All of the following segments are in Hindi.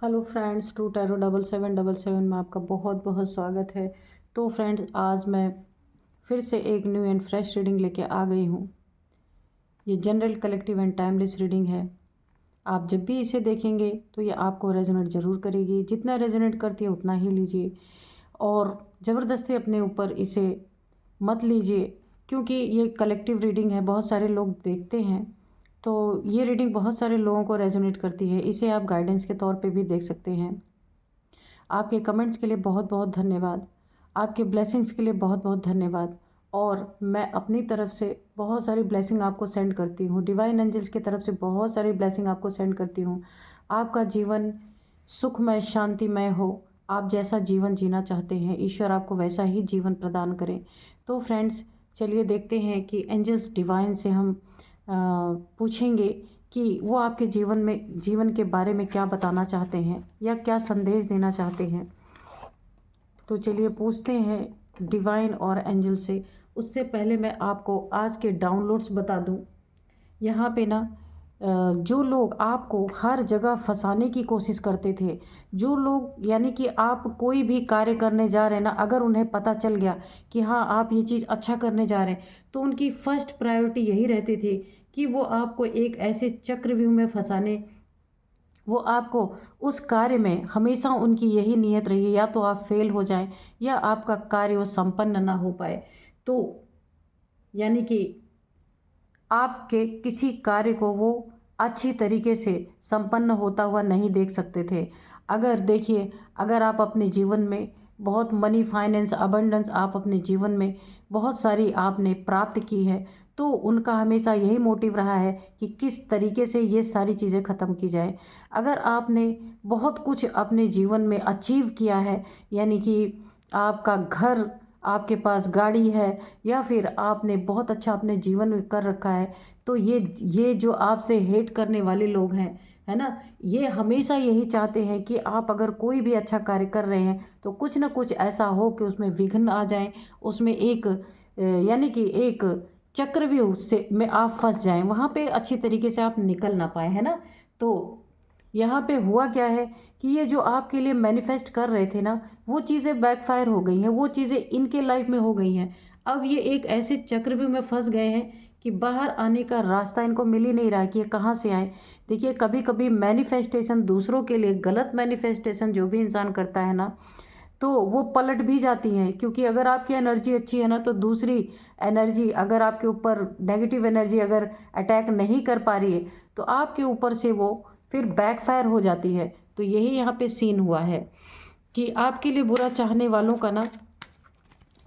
हेलो फ्रेंड्स, टू टैरो 7777 में आपका बहुत बहुत स्वागत है। तो फ्रेंड्स, आज मैं फिर से एक न्यू एंड फ्रेश रीडिंग लेके आ गई हूँ। ये general, collective and timeless reading है। आप जब भी इसे देखेंगे तो ये आपको रेजोनेट ज़रूर करेगी। जितना रेजोनेट करती है उतना ही लीजिए और ज़बरदस्ती अपने ऊपर इसे मत लीजिए, क्योंकि ये कलेक्टिव रीडिंग है। बहुत सारे लोग देखते हैं तो ये रीडिंग बहुत सारे लोगों को रेजोनेट करती है। इसे आप गाइडेंस के तौर पे भी देख सकते हैं। आपके कमेंट्स के लिए बहुत बहुत धन्यवाद। आपके ब्लेसिंग्स के लिए बहुत बहुत धन्यवाद। और मैं अपनी तरफ से बहुत सारी ब्लेसिंग आपको सेंड करती हूँ। डिवाइन एंजल्स की तरफ से बहुत सारी ब्लेसिंग आपको सेंड करती हूँ। आपका जीवन सुखमय, शांतिमय हो। आप जैसा जीवन जीना चाहते हैं, ईश्वर आपको वैसा ही जीवन प्रदान करें। तो फ्रेंड्स, चलिए देखते हैं कि एंजल्स डिवाइन से हम पूछेंगे कि वो आपके जीवन के बारे में क्या बताना चाहते हैं या क्या संदेश देना चाहते हैं। तो चलिए पूछते हैं डिवाइन और एंजल से। उससे पहले मैं आपको आज के डाउनलोड्स बता दूं। यहाँ पे ना जो लोग आपको हर जगह फंसाने की कोशिश करते थे, जो लोग यानी कि आप कोई भी कार्य करने जा रहे हैं ना, अगर उन्हें पता चल गया कि हाँ आप ये चीज़ अच्छा करने जा रहे हैं, तो उनकी फर्स्ट प्रायोरिटी यही रहती थी कि वो आपको एक ऐसे चक्रव्यूह में फंसाने। वो आपको उस कार्य में हमेशा उनकी यही नीयत रही है, या तो आप फेल हो जाएं या आपका कार्य वो संपन्न ना हो पाए। तो यानी कि आपके किसी कार्य को वो अच्छी तरीके से संपन्न होता हुआ नहीं देख सकते थे। अगर देखिए, अगर आप अपने जीवन में बहुत मनी, फाइनेंस, अबंडेंस आप अपने जीवन में बहुत सारी आपने प्राप्त की है, तो उनका हमेशा यही मोटिव रहा है कि किस तरीके से ये सारी चीज़ें ख़त्म की जाए। अगर आपने बहुत कुछ अपने जीवन में अचीव किया है, यानी कि आपका घर, आपके पास गाड़ी है, या फिर आपने बहुत अच्छा अपने जीवन में कर रखा है, तो ये जो आपसे हेट करने वाले लोग हैं, है ना, ये हमेशा यही चाहते हैं कि आप अगर कोई भी अच्छा कार्य कर रहे हैं तो कुछ ना कुछ ऐसा हो कि उसमें विघ्न आ जाए, उसमें एक यानी कि एक चक्रव्यूह से में आप फंस जाएं, वहाँ पे अच्छी तरीके से आप निकल ना पाए, है ना। तो यहाँ पे हुआ क्या है कि ये जो आपके लिए मैनिफेस्ट कर रहे थे ना, वो चीज़ें बैकफायर हो गई हैं, वो चीज़ें इनके लाइफ में हो गई हैं। अब ये एक ऐसे चक्रव्यूह में फंस गए हैं कि बाहर आने का रास्ता इनको मिल ही नहीं रहा कि ये कहाँ से आए। देखिए, कभी कभी मैनिफेस्टेशन दूसरों के लिए, गलत मैनिफेस्टेशन जो भी इंसान करता है ना, तो वो पलट भी जाती हैं। क्योंकि अगर आपकी एनर्जी अच्छी है ना, तो दूसरी एनर्जी अगर आपके ऊपर नेगेटिव एनर्जी अगर अटैक नहीं कर पा रही है, तो आपके ऊपर से वो फिर बैकफायर हो जाती है। तो यही यहाँ पे सीन हुआ है कि आपके लिए बुरा चाहने वालों का ना,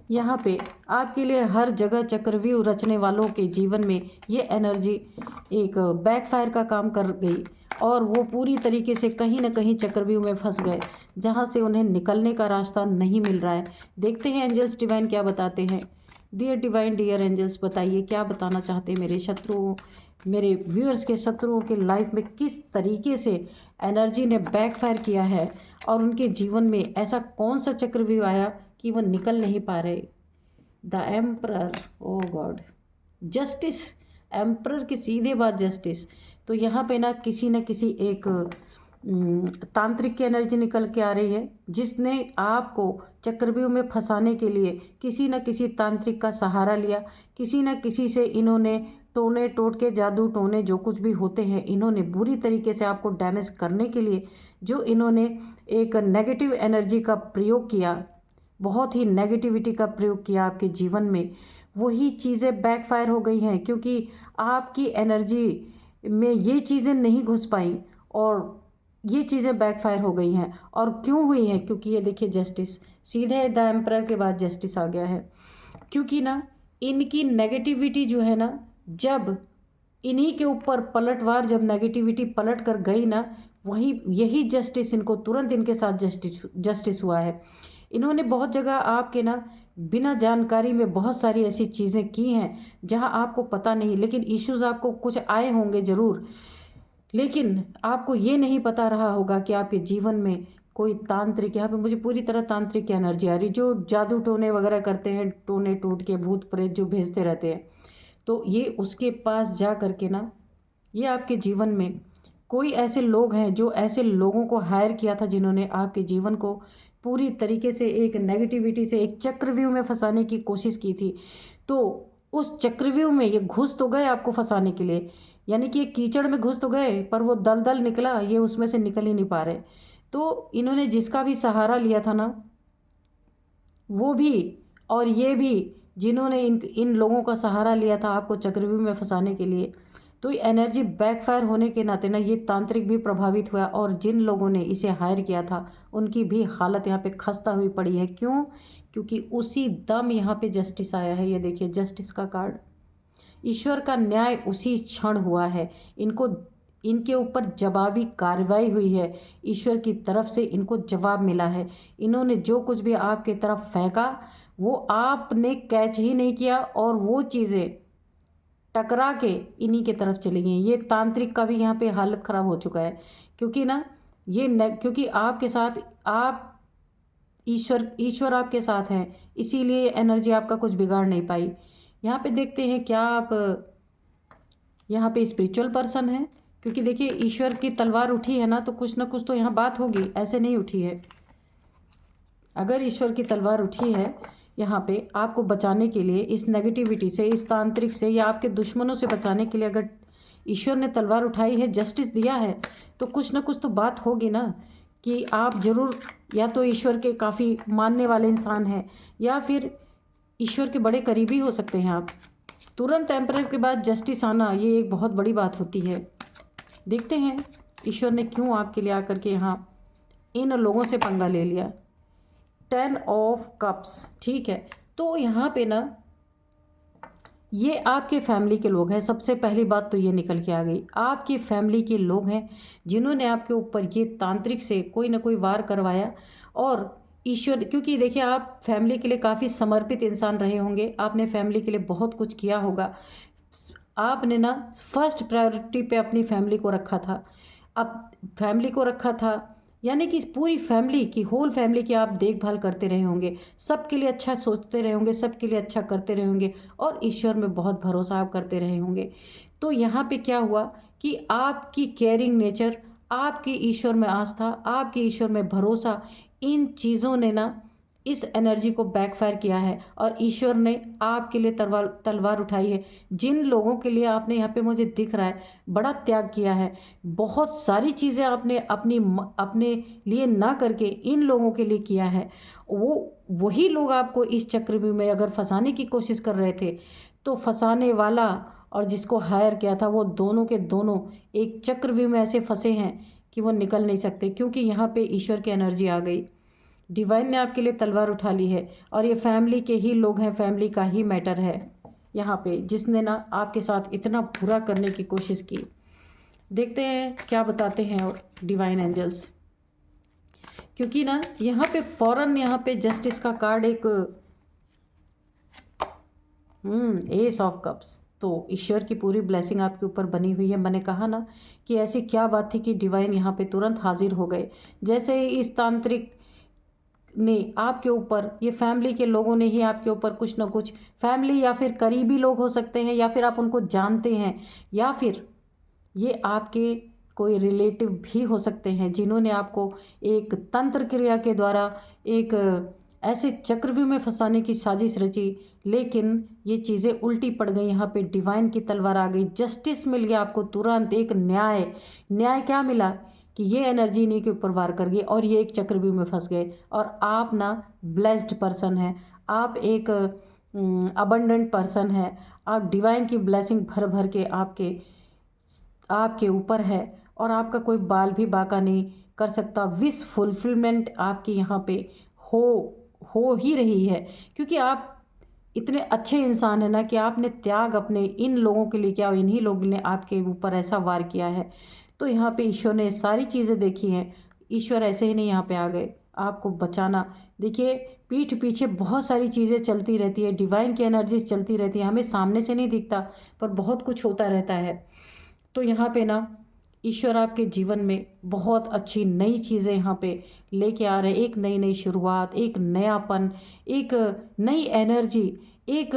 यहाँ पे आपके लिए हर जगह चक्रव्यूह रचने वालों के जीवन में ये एनर्जी एक बैकफायर का काम कर गई, और वो पूरी तरीके से कहीं ना कहीं चक्रव्यूह में फंस गए, जहाँ से उन्हें निकलने का रास्ता नहीं मिल रहा है। देखते हैं एंजल्स डिवाइन क्या बताते हैं। डियर डिवाइन, डियर एंजल्स, बताइए क्या बताना चाहते हैं मेरे शत्रुओं, मेरे व्यूअर्स के शत्रुओं के लाइफ में किस तरीके से एनर्जी ने बैकफायर किया है, और उनके जीवन में ऐसा कौन सा चक्रव्यूह आया कि वो निकल नहीं पा रहे। The emperor, O God, justice, emperor की सीधे बात जस्टिस। तो यहाँ पे ना किसी न किसी एक तांत्रिक की एनर्जी निकल के आ रही है, जिसने आपको चक्रव्यूह में फंसाने के लिए किसी न किसी तांत्रिक का सहारा लिया। किसी न किसी से इन्होंने टोने टोटके, जादू टोने जो कुछ भी होते हैं, इन्होंने बुरी तरीके से आपको डैमेज करने के लिए जो इन्होंने एक नेगेटिव एनर्जी का प्रयोग किया, बहुत ही नेगेटिविटी का प्रयोग किया आपके जीवन में, वही चीज़ें बैकफायर हो गई हैं। क्योंकि आपकी एनर्जी में ये चीज़ें नहीं घुस पाई, और ये चीज़ें बैकफायर हो गई हैं। और क्यों हुई हैं? क्योंकि ये देखिए, जस्टिस, सीधे द एम्परर के बाद जस्टिस आ गया है। क्योंकि ना इनकी नेगेटिविटी जो है ना, जब इन्हीं के ऊपर पलटवार, जब नेगेटिविटी पलट कर गई ना, वही यही जस्टिस इनको तुरंत इनके साथ जस्टिस जस्टिस हुआ है। इन्होंने बहुत जगह आपके ना बिना जानकारी में बहुत सारी ऐसी चीज़ें की हैं जहां आपको पता नहीं, लेकिन इश्यूज आपको कुछ आए होंगे ज़रूर, लेकिन आपको ये नहीं पता रहा होगा कि आपके जीवन में कोई तांत्रिक, यहाँ पे मुझे पूरी तरह तांत्रिक की एनर्जी आ रही, जो जादू टोने वगैरह करते हैं, टोने टूट के भूत प्रेत जो भेजते रहते हैं, तो ये उसके पास जा करके ना, ये आपके जीवन में कोई ऐसे लोग हैं जो ऐसे लोगों को हायर किया था जिन्होंने आपके जीवन को पूरी तरीके से एक नेगेटिविटी से एक चक्रव्यूह में फंसाने की कोशिश की थी। तो उस चक्रव्यूह में ये घुस तो गए आपको फंसाने के लिए, यानी कि एक कीचड़ में घुस तो गए, पर वो दलदल निकला, ये उसमें से निकल ही नहीं पा रहे। तो इन्होंने जिसका भी सहारा लिया था ना, वो भी और ये भी, जिन्होंने इन लोगों का सहारा लिया था आपको चक्रव्यूह में फंसाने के लिए, तो एनर्जी बैकफायर होने के नाते ना ये तांत्रिक भी प्रभावित हुआ, और जिन लोगों ने इसे हायर किया था उनकी भी हालत यहाँ पे खस्ता हुई पड़ी है। क्यों? क्योंकि उसी दम यहाँ पे जस्टिस आया है। ये देखिए जस्टिस का कार्ड, ईश्वर का न्याय उसी क्षण हुआ है। इनको इनके ऊपर जवाबी कार्रवाई हुई है, ईश्वर की तरफ से इनको जवाब मिला है। इन्होंने जो कुछ भी आपके तरफ फेंका वो आपने कैच ही नहीं किया, और वो चीज़ें टकरा के इन्हीं के तरफ चली गई। ये तांत्रिक का भी यहाँ पे हालत ख़राब हो चुका है, क्योंकि ना क्योंकि आपके साथ आप ईश्वर आपके साथ हैं, इसीलिए एनर्जी आपका कुछ बिगाड़ नहीं पाई। यहाँ पे देखते हैं क्या आप यहाँ पे स्पिरिचुअल पर्सन है, क्योंकि देखिए ईश्वर की तलवार उठी है ना, तो कुछ ना कुछ तो यहाँ बात होगी, ऐसे नहीं उठी है। अगर ईश्वर की तलवार उठी है यहाँ पे आपको बचाने के लिए, इस नेगेटिविटी से, इस तांत्रिक से, या आपके दुश्मनों से बचाने के लिए अगर ईश्वर ने तलवार उठाई है, जस्टिस दिया है, तो कुछ ना कुछ तो बात होगी ना, कि आप ज़रूर या तो ईश्वर के काफ़ी मानने वाले इंसान हैं, या फिर ईश्वर के बड़े करीबी हो सकते हैं आप। तुरंत एम्परर के बाद जस्टिस आना, ये एक बहुत बड़ी बात होती है। देखते हैं ईश्वर ने क्यों आपके लिए आकर के यहाँ इन लोगों से पंगा ले लिया। 10 ऑफ कप्स, ठीक है। तो यहाँ पे ना ये आपके फैमिली के लोग हैं। सबसे पहली बात तो ये निकल के आ गई, आपकी फैमिली के लोग हैं जिन्होंने आपके ऊपर ये तांत्रिक से कोई ना कोई वार करवाया। और ईश्वर, क्योंकि देखिए आप फैमिली के लिए काफ़ी समर्पित इंसान रहे होंगे, आपने फैमिली के लिए बहुत कुछ किया होगा। आपने ना फर्स्ट प्रायोरिटी पे अपनी फैमिली को रखा था, अब फैमिली को रखा था, यानी कि पूरी फैमिली की, होल फैमिली की आप देखभाल करते रहे होंगे, सबके लिए अच्छा सोचते रहे होंगे, सबके लिए अच्छा करते रहे होंगे, और ईश्वर में बहुत भरोसा आप करते रहे होंगे। तो यहाँ पे क्या हुआ कि आपकी केयरिंग नेचर, आपकी ईश्वर में आस्था, आपकी ईश्वर में भरोसा, इन चीज़ों ने ना इस एनर्जी को बैकफायर किया है, और ईश्वर ने आपके लिए तलवार उठाई है। जिन लोगों के लिए आपने यहाँ पे, मुझे दिख रहा है, बड़ा त्याग किया है, बहुत सारी चीज़ें आपने अपने लिए ना करके इन लोगों के लिए किया है, वही लोग आपको इस चक्रव्यूह में अगर फंसाने की कोशिश कर रहे थे, तो फंसाने वाला और जिसको हायर किया था, वो दोनों के दोनों एक चक्रव्यूह में ऐसे फंसे हैं कि वो निकल नहीं सकते, क्योंकि यहाँ पे ईश्वर की एनर्जी आ गई। डिवाइन ने आपके लिए तलवार उठा ली है, और ये फैमिली के ही लोग हैं, फैमिली का ही मैटर है यहाँ पे, जिसने ना आपके साथ इतना बुरा करने की कोशिश की। देखते हैं क्या बताते हैं और डिवाइन एंजल्स, क्योंकि ना यहाँ पे फौरन यहाँ पे जस्टिस का कार्ड एक एस ऑफ कप्स। तो ईश्वर की पूरी ब्लेसिंग आपके ऊपर बनी हुई है। मैंने कहा ना कि ऐसी क्या बात थी कि डिवाइन यहाँ पे तुरंत हाजिर हो गए। जैसे ही इस तांत्रिक ने आपके ऊपर, ये फैमिली के लोगों ने ही आपके ऊपर कुछ ना कुछ, फैमिली या फिर करीबी लोग हो सकते हैं, या फिर आप उनको जानते हैं, या फिर ये आपके कोई रिलेटिव भी हो सकते हैं, जिन्होंने आपको एक तंत्र क्रिया के द्वारा एक ऐसे चक्रव्यूह में फंसाने की साजिश रची। लेकिन ये चीज़ें उल्टी पड़ गई, यहाँ पे डिवाइन की तलवार आ गई, जस्टिस मिल गया आपको तुरंत, एक न्याय क्या मिला कि ये एनर्जी इन्हीं के ऊपर वार कर गई, और ये एक चक्रव्यूह में फंस गए। और आप ना ब्लेस्ड पर्सन हैं, आप एक अबंडेंट पर्सन है, आप डिवाइन की ब्लेसिंग भर भर के आपके ऊपर है, और आपका कोई बाल भी बाका नहीं कर सकता। विश फुलफिलमेंट आपकी यहाँ पे हो ही रही है, क्योंकि आप इतने अच्छे इंसान हैं ना कि आपने त्याग अपने इन लोगों के लिए किया, और इन्हीं लोगों ने आपके ऊपर ऐसा वार किया है। तो यहाँ पे ईश्वर ने सारी चीज़ें देखी हैं। ईश्वर ऐसे ही नहीं यहाँ पे आ गए आपको बचाना। देखिए पीठ पीछे बहुत सारी चीज़ें चलती रहती है, डिवाइन की एनर्जीज चलती रहती है, हमें सामने से नहीं दिखता, पर बहुत कुछ होता रहता है। तो यहाँ पे ना ईश्वर आपके जीवन में बहुत अच्छी नई चीज़ें यहाँ पे लेके आ रहे हैं, एक नई शुरुआत, एक नयापन, एक नई एनर्जी, एक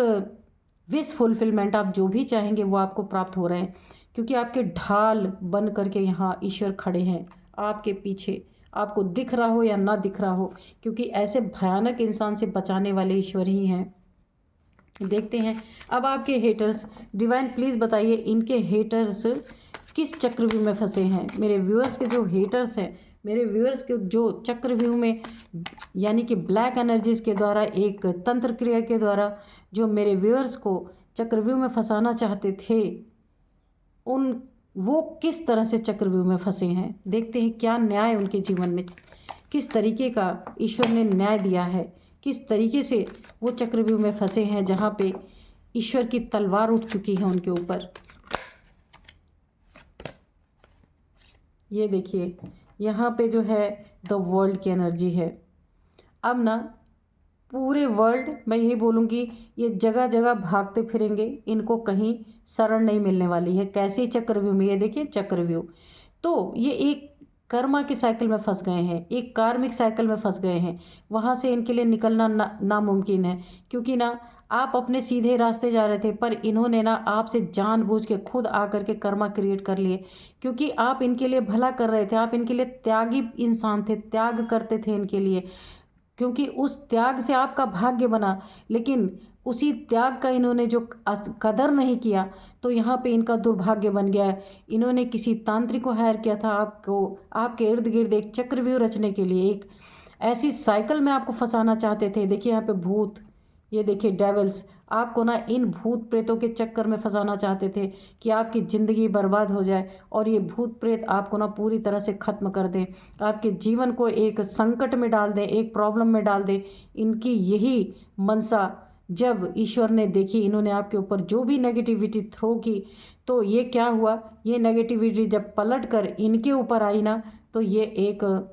विश फुलफिलमेंट, आप जो भी चाहेंगे वो आपको प्राप्त हो रहे हैं। क्योंकि आपके ढाल बन करके यहाँ ईश्वर खड़े हैं आपके पीछे, आपको दिख रहा हो या ना दिख रहा हो, क्योंकि ऐसे भयानक इंसान से बचाने वाले ईश्वर ही हैं। देखते हैं अब आपके हेटर्स, डिवाइन प्लीज़ बताइए इनके हेटर्स किस चक्रव्यूह में फंसे हैं। मेरे व्यूअर्स के जो हेटर्स हैं, मेरे व्यूअर्स के जो चक्रव्यूह में, यानी कि ब्लैक एनर्जीज के द्वारा, एक तंत्र क्रिया के द्वारा जो मेरे व्यूअर्स को चक्रव्यूह में फंसाना चाहते थे, वो किस तरह से चक्रव्यूह में फंसे हैं। देखते हैं क्या न्याय उनके जीवन में, किस तरीके का ईश्वर ने न्याय दिया है, किस तरीके से वो चक्रव्यूह में फंसे हैं जहाँ पे ईश्वर की तलवार उठ चुकी है उनके ऊपर। ये देखिए यहाँ पे जो है द वर्ल्ड की एनर्जी है। अब ना पूरे वर्ल्ड, मैं यही बोलूँगी, ये जगह जगह भागते फिरेंगे, इनको कहीं शरण नहीं मिलने वाली है। कैसे चक्रव्यूह में, ये देखिए चक्रव्यूह, तो ये एक कर्मा के साइकिल में फंस गए हैं, एक कार्मिक साइकिल में फंस गए हैं। वहाँ से इनके लिए निकलना नामुमकिन है, क्योंकि ना आप अपने सीधे रास्ते जा रहे थे, पर इन्होंने ना आपसे जानबूझ के खुद आकर के कर्मा क्रिएट कर लिए, क्योंकि आप इनके लिए भला कर रहे थे, आप इनके लिए त्यागी इंसान थे, त्याग करते थे इनके लिए, क्योंकि उस त्याग से आपका भाग्य बना। लेकिन उसी त्याग का इन्होंने जो कदर नहीं किया, तो यहाँ पे इनका दुर्भाग्य बन गया है। इन्होंने किसी तांत्रिक को हायर किया था आपको, आपके इर्द गिर्द एक चक्रव्यूह रचने के लिए, एक ऐसी साइकिल में आपको फंसाना चाहते थे। देखिए यहाँ पे भूत, ये देखिए डेविल्स, आपको ना इन भूत प्रेतों के चक्कर में फंसाना चाहते थे कि आपकी ज़िंदगी बर्बाद हो जाए, और ये भूत प्रेत आपको ना पूरी तरह से ख़त्म कर दें, आपके जीवन को एक संकट में डाल दें, एक प्रॉब्लम में डाल दें। इनकी यही मनसा जब ईश्वर ने देखी, इन्होंने आपके ऊपर जो भी नेगेटिविटी थ्रो की, तो ये क्या हुआ, ये नेगेटिविटी जब पलट कर इनके ऊपर आई ना, तो ये एक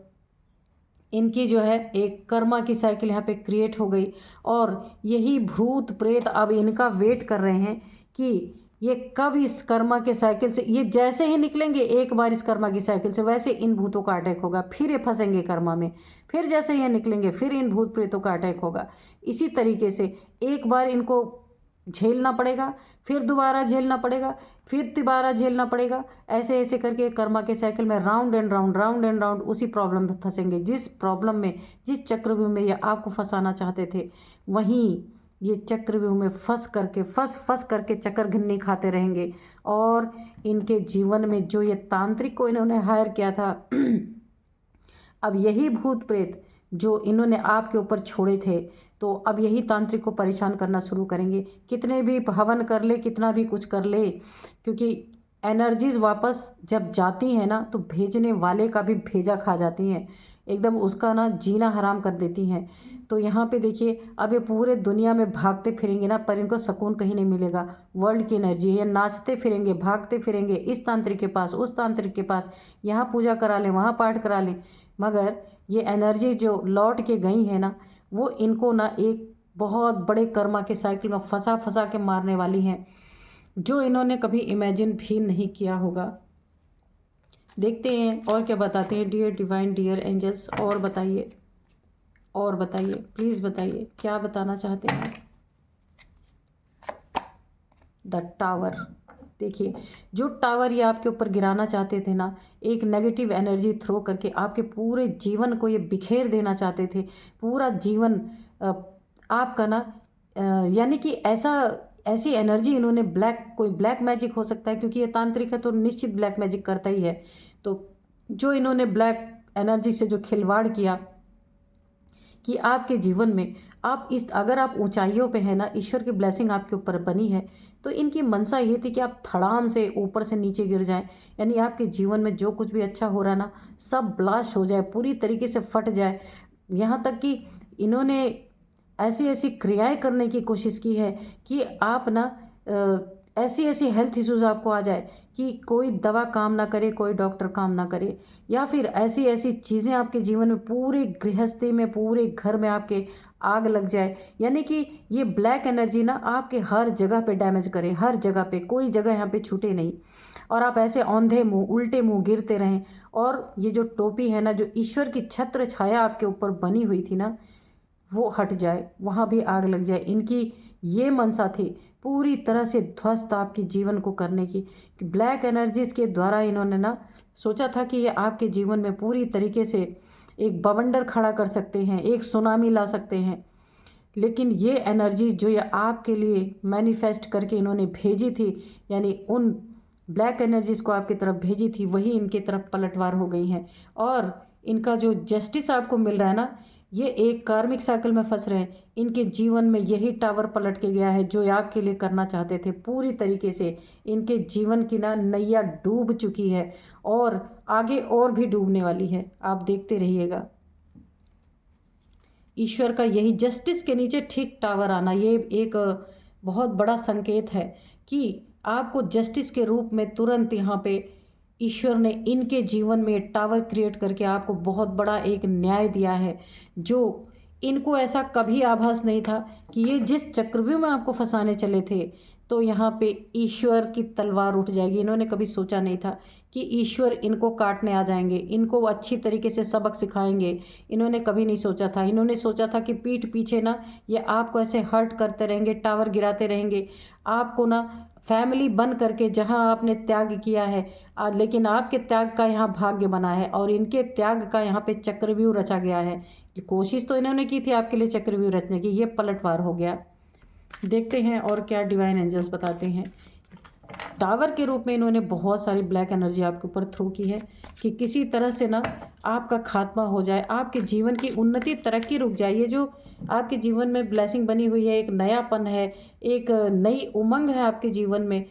इनकी जो है एक कर्मा की साइकिल यहाँ पे क्रिएट हो गई। और यही भूत प्रेत अब इनका वेट कर रहे हैं कि ये कब इस कर्मा के साइकिल से, ये जैसे ही निकलेंगे एक बार इस कर्मा की साइकिल से, वैसे इन भूतों का अटैक होगा, फिर ये फंसेंगे कर्मा में, फिर जैसे ही ये निकलेंगे फिर इन भूत प्रेतों का अटैक होगा। इसी तरीके से एक बार इनको झेलना पड़ेगा, फिर दोबारा झेलना पड़ेगा, फिर दोबारा झेलना पड़ेगा, ऐसे ऐसे करके कर्मा के साइकिल में round and round, round and round उसी प्रॉब्लम में फंसेंगे, जिस प्रॉब्लम में, जिस चक्रव्यूह में ये आपको फंसाना चाहते थे, वहीं ये चक्रव्यूह में फंस करके चक्कर खाते रहेंगे। और इनके जीवन में जो ये तांत्रिक को इन्होंने हायर किया था, अब यही भूत प्रेत जो इन्होंने आपके ऊपर छोड़े थे, तो अब यही तांत्रिक को परेशान करना शुरू करेंगे। कितने भी हवन कर ले, कितना भी कुछ कर ले, क्योंकि एनर्जीज वापस जब जाती हैं ना, तो भेजने वाले का भी भेजा खा जाती हैं, एकदम उसका ना जीना हराम कर देती हैं। तो यहाँ पे देखिए अब ये पूरे दुनिया में भागते फिरेंगे ना, पर इनको सुकून कहीं नहीं मिलेगा। वर्ल्ड की एनर्जी है, ये नाचते फिरेंगे, भागते फिरेंगे, इस तांत्रिक के पास, उस तांत्रिक के पास, यहाँ पूजा करा लें, वहाँ पाठ करा लें, मगर ये एनर्जी जो लौट के गई है ना, वो इनको ना एक बहुत बड़े कर्मा के साइकिल में फंसा के मारने वाली हैं, जो इन्होंने कभी इमेजिन भी नहीं किया होगा। देखते हैं और क्या बताते हैं डियर डिवाइन, डियर एंजल्स, और बताइए, और बताइए, प्लीज़ बताइए क्या बताना चाहते हैं। द टावर, देखिए जो टावर ये आपके ऊपर गिराना चाहते थे ना, एक नेगेटिव एनर्जी थ्रो करके आपके पूरे जीवन को ये बिखेर देना चाहते थे, पूरा जीवन आपका ना, यानी कि ऐसी एनर्जी इन्होंने, कोई ब्लैक मैजिक हो सकता है, क्योंकि ये तांत्रिक है तो निश्चित ब्लैक मैजिक करता ही है। तो जो इन्होंने ब्लैक एनर्जी से जो खिलवाड़ किया कि आपके जीवन में आप अगर आप ऊंचाइयों पे हैं ना, ईश्वर की ब्लेसिंग आपके ऊपर बनी है, तो इनकी मनसा ये थी कि आप धड़ाम से ऊपर से नीचे गिर जाएं, यानी आपके जीवन में जो कुछ भी अच्छा हो रहा है ना, सब ब्लास्ट हो जाए, पूरी तरीके से फट जाए। यहाँ तक कि इन्होंने ऐसी ऐसी क्रियाएं करने की कोशिश की है कि आप ना ऐसी ऐसी हेल्थ इश्यूज़ आपको आ जाए कि कोई दवा काम ना करे, कोई डॉक्टर काम ना करे, या फिर ऐसी ऐसी चीज़ें आपके जीवन में, पूरे गृहस्थी में, पूरे घर में आपके आग लग जाए। यानी कि ये ब्लैक एनर्जी ना आपके हर जगह पे डैमेज करे, हर जगह पे, कोई जगह यहाँ पे छूटे नहीं, और आप ऐसे औंधे मुँह, उल्टे मुँह गिरते रहें। और ये जो टोपी है ना, जो ईश्वर की छत्र छाया आपके ऊपर बनी हुई थी ना, वो हट जाए, वहाँ भी आग लग जाए। इनकी ये मनसा थी पूरी तरह से ध्वस्त आपके जीवन को करने की, कि ब्लैक एनर्जीज़ के द्वारा इन्होंने ना सोचा था कि ये आपके जीवन में पूरी तरीके से एक बवंडर खड़ा कर सकते हैं, एक सुनामी ला सकते हैं। लेकिन ये एनर्जी जो ये आपके लिए मैनिफेस्ट करके इन्होंने भेजी थी, यानी उन ब्लैक एनर्जीज़ को आपकी तरफ भेजी थी, वही इनकी तरफ पलटवार हो गई हैं। और इनका जो जस्टिस आपको मिल रहा है ना, ये एक कार्मिक साइकिल में फंस रहे हैं। इनके जीवन में यही टावर पलट के गया है जो आपके लिए करना चाहते थे। पूरी तरीके से इनके जीवन की ना नैया डूब चुकी है और आगे और भी डूबने वाली है, आप देखते रहिएगा। ईश्वर का यही जस्टिस के नीचे ठीक टावर आना, ये एक बहुत बड़ा संकेत है कि आपको जस्टिस के रूप में तुरंत यहाँ पे ईश्वर ने इनके जीवन में टावर क्रिएट करके आपको बहुत बड़ा एक न्याय दिया है, जो इनको ऐसा कभी आभास नहीं था कि ये जिस चक्रव्यूह में आपको फंसाने चले थे, तो यहाँ पे ईश्वर की तलवार उठ जाएगी। इन्होंने कभी सोचा नहीं था कि ईश्वर इनको काटने आ जाएंगे, इनको अच्छी तरीके से सबक सिखाएंगे। इन्होंने कभी नहीं सोचा था। इन्होंने सोचा था कि पीठ पीछे ना ये आपको ऐसे हर्ट करते रहेंगे, टावर गिराते रहेंगे, आपको ना फैमिली बन करके जहाँ आपने त्याग किया है, लेकिन आपके त्याग का यहाँ भाग्य बना है और इनके त्याग का यहाँ पे चक्रव्यूह रचा गया है। कोशिश तो इन्होंने की थी आपके लिए चक्रव्यूह रचने की, ये पलटवार हो गया। देखते हैं और क्या डिवाइन एंजल्स बताते हैं। टावर के रूप में इन्होंने बहुत सारी ब्लैक एनर्जी आपके ऊपर थ्रो की है कि किसी तरह से ना आपका खात्मा हो जाए, आपके जीवन की उन्नति तरक्की रुक जाए। ये जो आपके जीवन में ब्लेसिंग बनी हुई है, एक नयापन है, एक नई उमंग है आपके जीवन में,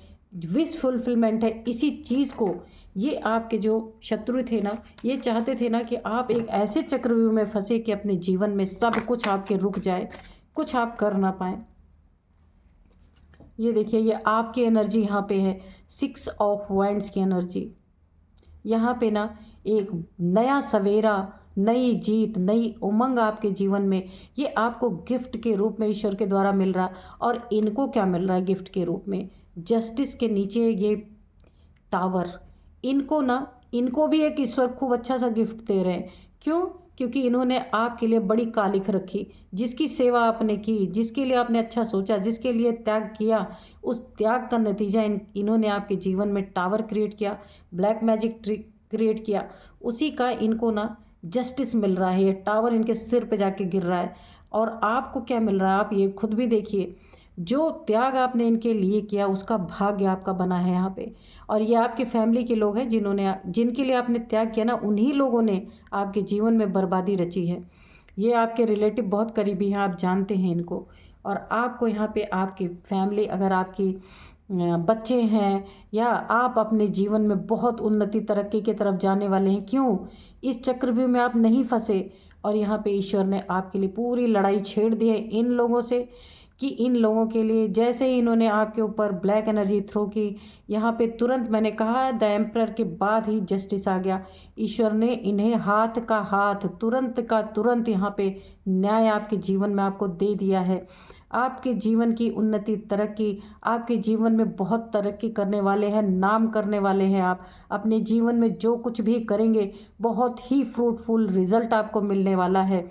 विश फुलफिलमेंट है, इसी चीज़ को ये आपके जो शत्रु थे ना, ये चाहते थे ना कि आप एक ऐसे चक्रव्यूह में फंसे कि अपने जीवन में सब कुछ आपके रुक जाए, कुछ आप कर ना पाएँ। ये देखिए, ये आपकी एनर्जी यहाँ पे है, 6 ऑफ वाइंड्स की एनर्जी। यहाँ पे ना एक नया सवेरा, नई जीत, नई उमंग आपके जीवन में, ये आपको गिफ्ट के रूप में ईश्वर के द्वारा मिल रहा। और इनको क्या मिल रहा है गिफ्ट के रूप में? जस्टिस के नीचे ये टावर, इनको भी एक ईश्वर खूब अच्छा सा गिफ्ट दे रहे हैं। क्यों? क्योंकि इन्होंने आपके लिए बड़ी कालिख रखी, जिसकी सेवा आपने की, जिसके लिए आपने अच्छा सोचा, जिसके लिए त्याग किया, उस त्याग का नतीजा इन्होंने आपके जीवन में टावर क्रिएट किया, ब्लैक मैजिक ट्रिक क्रिएट किया, उसी का इनको ना जस्टिस मिल रहा है। ये टावर इनके सिर पे जाके गिर रहा है। और आपको क्या मिल रहा है, आप ये खुद भी देखिए, जो त्याग आपने इनके लिए किया उसका भाग्य आपका बना है यहाँ पे। और ये आपके फैमिली के लोग हैं जिनके लिए आपने त्याग किया ना, उन्हीं लोगों ने आपके जीवन में बर्बादी रची है। ये आपके रिलेटिव बहुत करीबी हैं, आप जानते हैं इनको। और आपको यहाँ पे आपकी फैमिली, अगर आपकी बच्चे हैं या आप अपने जीवन में बहुत उन्नति तरक्की की तरफ जाने वाले हैं, क्यों इस चक्रव्यूह में आप नहीं फंसे। और यहाँ पे ईश्वर ने आपके लिए पूरी लड़ाई छेड़ दी है इन लोगों से, कि इन लोगों के लिए जैसे ही इन्होंने आपके ऊपर ब्लैक एनर्जी थ्रो की, यहाँ पे तुरंत मैंने कहा द एम्परर के बाद ही जस्टिस आ गया। ईश्वर ने इन्हें हाथ का हाथ तुरंत का तुरंत यहाँ पे न्याय आपके जीवन में आपको दे दिया है। आपके जीवन की उन्नति तरक्की, आपके जीवन में बहुत तरक्की करने वाले हैं, नाम करने वाले हैं। आप अपने जीवन में जो कुछ भी करेंगे बहुत ही फ्रूटफुल रिजल्ट आपको मिलने वाला है।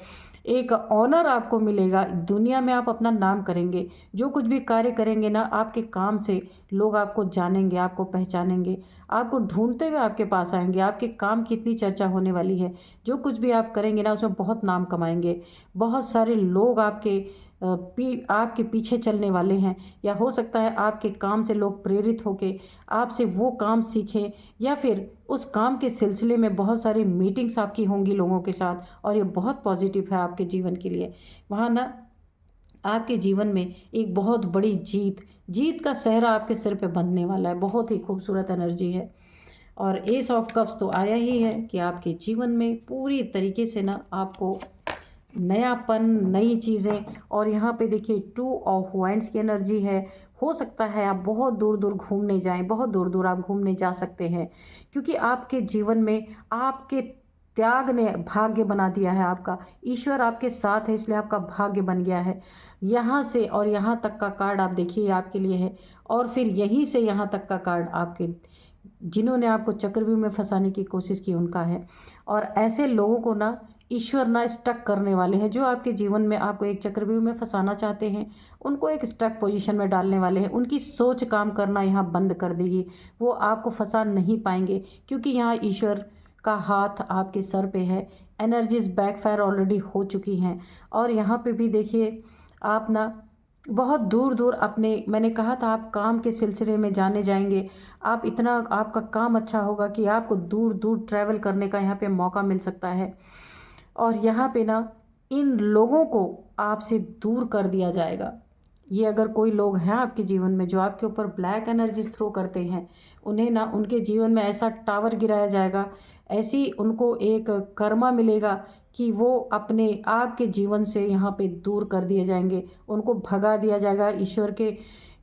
एक ऑनर आपको मिलेगा दुनिया में, आप अपना नाम करेंगे, जो कुछ भी कार्य करेंगे ना, आपके काम से लोग आपको जानेंगे, आपको पहचानेंगे, आपको ढूंढते हुए आपके पास आएंगे। आपके काम की इतनी चर्चा होने वाली है, जो कुछ भी आप करेंगे ना उसमें बहुत नाम कमाएंगे। बहुत सारे लोग आपके पीछे चलने वाले हैं, या हो सकता है आपके काम से लोग प्रेरित होके आपसे वो काम सीखें, या फिर उस काम के सिलसिले में बहुत सारी मीटिंग्स आपकी होंगी लोगों के साथ, और ये बहुत पॉजिटिव है आपके जीवन के लिए। वहाँ ना आपके जीवन में एक बहुत बड़ी जीत का सेहरा आपके सिर पे बनने वाला है। बहुत ही खूबसूरत एनर्जी है। और एस ऑफ कप्स तो आया ही है कि आपके जीवन में पूरी तरीके से ना आपको नयापन, नई चीज़ें। और यहाँ पे देखिए 2 ऑफ वाइंड्स की एनर्जी है। हो सकता है आप बहुत दूर दूर घूमने जाएं, बहुत दूर दूर आप घूमने जा सकते हैं, क्योंकि आपके जीवन में आपके त्याग ने भाग्य बना दिया है आपका। ईश्वर आपके साथ है, इसलिए आपका भाग्य बन गया है। यहाँ से और यहाँ तक का कार्ड आप देखिए आपके लिए है, और फिर यहीं से यहाँ तक का कार्ड आपके जिन्होंने आपको चक्रव्यूह में फंसाने की कोशिश की उनका है। और ऐसे लोगों को ना ईश्वर ना स्टक करने वाले हैं। जो आपके जीवन में आपको एक चक्रव्यूह में फंसाना चाहते हैं, उनको एक स्टक पोजीशन में डालने वाले हैं। उनकी सोच काम करना यहाँ बंद कर देगी, वो आपको फंसा नहीं पाएंगे, क्योंकि यहाँ ईश्वर का हाथ आपके सर पे है। एनर्जीज बैकफायर ऑलरेडी हो चुकी हैं। और यहाँ पे भी देखिए, आप ना बहुत दूर दूर अपने, मैंने कहा था आप काम के सिलसिले में जाने जाएंगे। आप इतना, आपका काम अच्छा होगा कि आपको दूर दूर ट्रैवल करने का यहाँ पे मौका मिल सकता है। और यहाँ पे ना इन लोगों को आपसे दूर कर दिया जाएगा। ये अगर कोई लोग हैं आपके जीवन में जो आपके ऊपर ब्लैक एनर्जीज थ्रो करते हैं, उन्हें ना उनके जीवन में ऐसा टावर गिराया जाएगा, ऐसी उनको एक कर्मा मिलेगा कि वो अपने आपके जीवन से यहाँ पे दूर कर दिए जाएंगे, उनको भगा दिया जाएगा।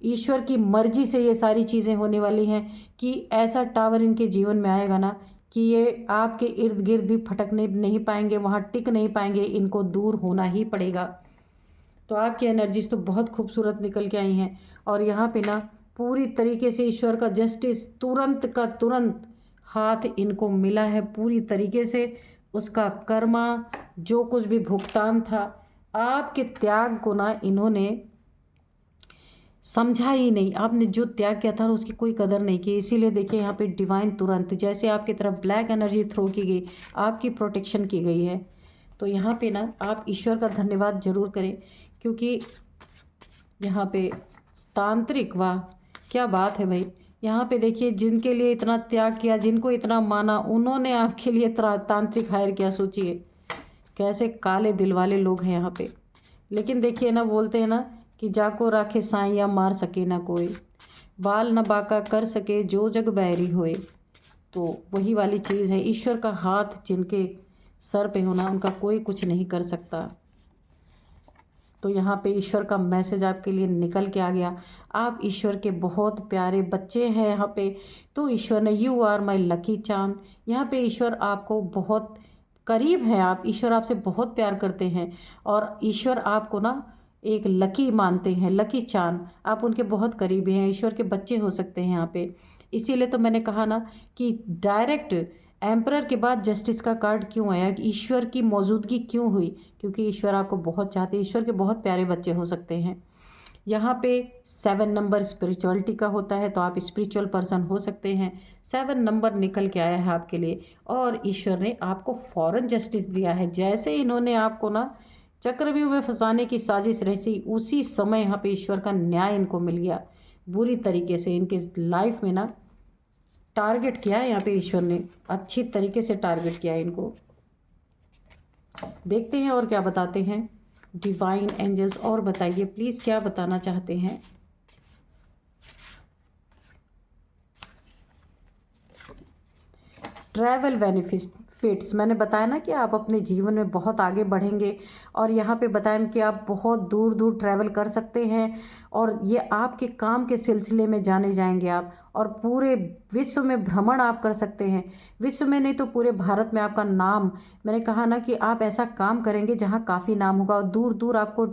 ईश्वर की मर्जी से ये सारी चीज़ें होने वाली हैं कि ऐसा टावर इनके जीवन में आएगा ना कि ये आपके इर्द गिर्द भी फटकने नहीं पाएंगे, वहाँ टिक नहीं पाएंगे, इनको दूर होना ही पड़ेगा। तो आपकी एनर्जीज तो बहुत खूबसूरत निकल के आई हैं। और यहाँ पे ना पूरी तरीके से ईश्वर का जस्टिस तुरंत का तुरंत हाथ इनको मिला है, पूरी तरीके से उसका कर्मा जो कुछ भी भुगतान था, आपके त्याग को ना इन्होंने समझा ही नहीं। आपने जो त्याग किया था उसकी कोई कदर नहीं की। इसीलिए देखिए यहाँ पे डिवाइन तुरंत जैसे आपकी तरफ ब्लैक एनर्जी थ्रो की गई, आपकी प्रोटेक्शन की गई है। तो यहाँ पे ना आप ईश्वर का धन्यवाद जरूर करें, क्योंकि यहाँ पे तांत्रिक, वाह क्या बात है भाई। यहाँ पे देखिए जिनके लिए इतना त्याग किया, जिनको इतना माना, उन्होंने आपके लिए तांत्रिक हायर किया। सोचिए कैसे काले दिल वाले लोग हैं यहाँ पे। लेकिन देखिए ना, बोलते हैं ना कि जाको राखे साइया मार सके ना कोई, बाल न बाका कर सके जो जग बैरी होए। तो वही वाली चीज़ है, ईश्वर का हाथ जिनके सर पे होना, उनका कोई कुछ नहीं कर सकता। तो यहाँ पे ईश्वर का मैसेज आपके लिए निकल के आ गया। आप ईश्वर के बहुत प्यारे बच्चे हैं यहाँ पे। तो ईश्वर ने यू आर माई लकी चांद, यहाँ पे ईश्वर आपको बहुत करीब है, आप ईश्वर आपसे बहुत प्यार करते हैं और ईश्वर आपको ना एक लकी मानते हैं, लकी चांद, आप उनके बहुत करीबी हैं, ईश्वर के बच्चे हो सकते हैं यहाँ पे। इसीलिए तो मैंने कहा ना कि डायरेक्ट एम्परर के बाद जस्टिस का कार्ड क्यों आया, कि ईश्वर की मौजूदगी क्यों हुई, क्योंकि ईश्वर आपको बहुत चाहते हैं, ईश्वर के बहुत प्यारे बच्चे हो सकते हैं। यहाँ पे 7 नंबर स्पिरिचुअलिटी का होता है, तो आप स्पिरिचुअल पर्सन हो सकते हैं। 7 नंबर निकल के आया है आपके लिए और ईश्वर ने आपको फॉरेन जस्टिस दिया है। जैसे इन्होंने आपको ना चक्रव्यूह में फंसाने की साजिश रही, उसी समय यहाँ पे ईश्वर का न्याय इनको मिल गया। बुरी तरीके से इनके लाइफ में ना टारगेट किया है यहाँ पे ईश्वर ने, अच्छी तरीके से टारगेट किया है इनको। देखते हैं और क्या बताते हैं डिवाइन एंजल्स। और बताइए प्लीज़ क्या बताना चाहते हैं। ट्रैवल बेनिफिट्स, मैंने बताया ना कि आप अपने जीवन में बहुत आगे बढ़ेंगे और यहाँ पे बताया कि आप बहुत दूर दूर ट्रैवल कर सकते हैं और ये आपके काम के सिलसिले में जाने जाएंगे आप, और पूरे विश्व में भ्रमण आप कर सकते हैं। विश्व में नहीं तो पूरे भारत में आपका नाम, मैंने कहा ना कि आप ऐसा काम करेंगे जहाँ काफ़ी नाम होगा और दूर दूर आपको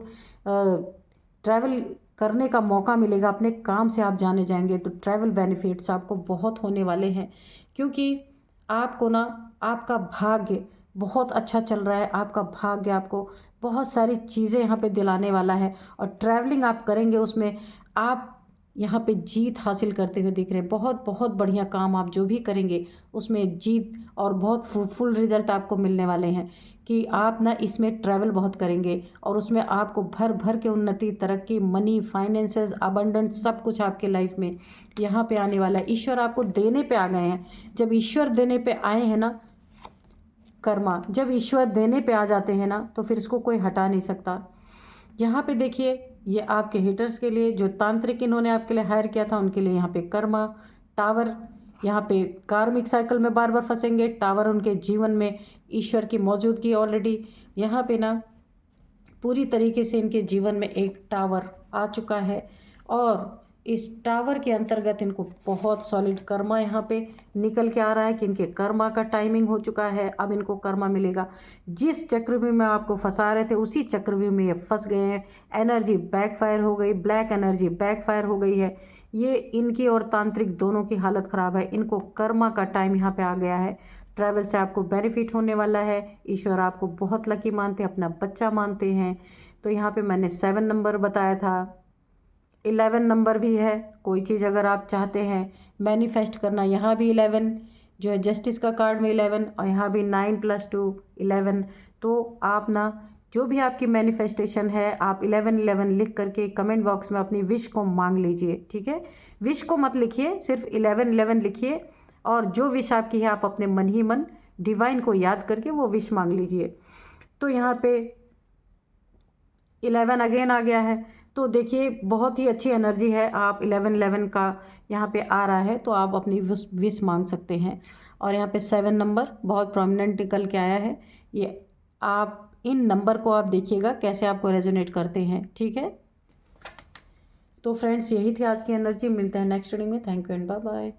ट्रैवल करने का मौका मिलेगा, अपने काम से आप जाने जाएंगे। तो ट्रैवल बेनिफिट्स आपको बहुत होने वाले हैं, क्योंकि आपको ना आपका भाग्य बहुत अच्छा चल रहा है। आपका भाग्य आपको बहुत सारी चीज़ें यहाँ पे दिलाने वाला है और ट्रैवलिंग आप करेंगे उसमें आप यहाँ पे जीत हासिल करते हुए दिख रहे हैं। बहुत बहुत बढ़िया काम आप जो भी करेंगे उसमें जीत और बहुत फ्रूटफुल रिजल्ट आपको मिलने वाले हैं, कि आप ना इसमें ट्रैवल बहुत करेंगे और उसमें आपको भर भर के उन्नति, तरक्की, मनी, फाइनेंसेस, अबंडेंस, सब कुछ आपके लाइफ में यहाँ पे आने वाला है। ईश्वर आपको देने पे आ गए हैं। जब ईश्वर देने पे आए हैं ना, कर्मा जब ईश्वर देने पे आ जाते हैं ना, तो फिर इसको कोई हटा नहीं सकता। यहाँ पे देखिए ये आपके हिटर्स के लिए, जो तांत्रिक इन्होंने आपके लिए हायर किया था उनके लिए यहाँ पे कर्मा टावर, यहाँ पे कार्मिक साइकिल में बार बार फंसेंगे। टावर उनके जीवन में ईश्वर की मौजूदगी ऑलरेडी यहाँ पे ना पूरी तरीके से इनके जीवन में एक टावर आ चुका है और इस टावर के अंतर्गत इनको बहुत सॉलिड कर्मा यहाँ पे निकल के आ रहा है कि इनके कर्मा का टाइमिंग हो चुका है। अब इनको कर्मा मिलेगा। जिस चक्रव्यूह में आपको फंसा रहे थे उसी चक्रव्यूह में ये फंस गए हैं। एनर्जी बैकफायर हो गई, ब्लैक एनर्जी बैकफायर हो गई है। ये इनकी और तांत्रिक दोनों की हालत ख़राब है। इनको कर्मा का टाइम यहाँ पे आ गया है। ट्रैवल से आपको बेनिफिट होने वाला है। ईश्वर आपको बहुत लकी मानते हैं, अपना बच्चा मानते हैं। तो यहाँ पे मैंने 7 नंबर बताया था, 11 नंबर भी है। कोई चीज़ अगर आप चाहते हैं मैनिफेस्ट करना, यहाँ भी 11 जो है, जस्टिस का कार्ड में 11 और यहाँ भी 9 + 2 11। तो आप ना जो भी आपकी मैनिफेस्टेशन है आप 11 लिख करके कमेंट बॉक्स में अपनी विश को मांग लीजिए, ठीक है। विश को मत लिखिए, सिर्फ 11 लिखिए और जो विश आपकी है आप अपने मन ही मन डिवाइन को याद करके वो विश मांग लीजिए। तो यहाँ पे 11 अगेन आ गया है। तो देखिए बहुत ही अच्छी एनर्जी है। आप 11 का यहाँ पे आ रहा है तो आप अपनी विश मांग सकते हैं। और यहाँ पे 7 नंबर बहुत प्रोमिनेंट निकल के आया है। ये आप इन नंबर को आप देखिएगा कैसे आपको रेजोनेट करते हैं, ठीक है। तो फ्रेंड्स यही थी आज की एनर्जी। मिलते हैं नेक्स्ट रीडिंग में। Thank you and bye bye.